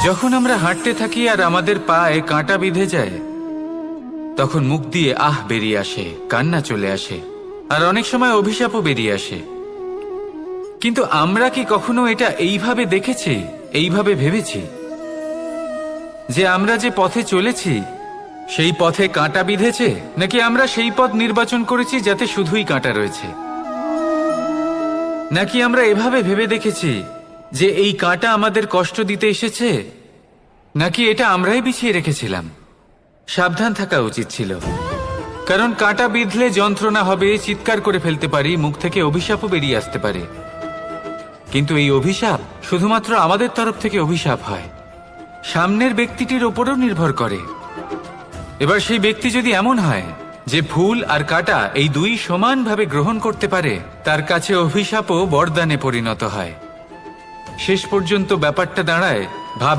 যখন আমরা হাঁটতে থাকি আর আমাদের পায়ে কাঁটা বিঁধে যায়, তখন মুখ দিয়ে আহ বেরিয়ে আসে, কান্না চলে আসে, আর অনেক সময় অভিশাপও বেরিয়ে আসে। কিন্তু আমরা কি কখনো এটা এইভাবে দেখেছি, এইভাবে ভেবেছি যে আমরা যে পথে চলেছি সেই পথে কাঁটা বিঁধেছে, নাকি আমরা সেই পথ নির্বাচন করেছি যাতে শুধুই কাঁটা রয়েছে? নাকি আমরা এভাবে ভেবে দেখেছি যে এই কাঁটা আমাদের কষ্ট দিতে এসেছে, নাকি এটা আমরাই বিছিয়ে রেখেছিলাম? সাবধান থাকা উচিত ছিল, কারণ কাঁটা বিঁধলে যন্ত্রণা হবে, চিৎকার করে ফেলতে পারি, মুখ থেকে অভিশাপও বেরিয়ে আসতে পারে। কিন্তু এই অভিশাপ শুধুমাত্র আমাদের তরফ থেকে অভিশাপ হয়, সামনের ব্যক্তিটির ওপরও নির্ভর করে। এবার সেই ব্যক্তি যদি এমন হয় যে ফুল আর কাঁটা এই দুই সমানভাবে গ্রহণ করতে পারে, তার কাছে অভিশাপও বরদানে পরিণত হয়। শেষ পর্যন্ত ব্যাপারটা দাঁড়ায় ভাব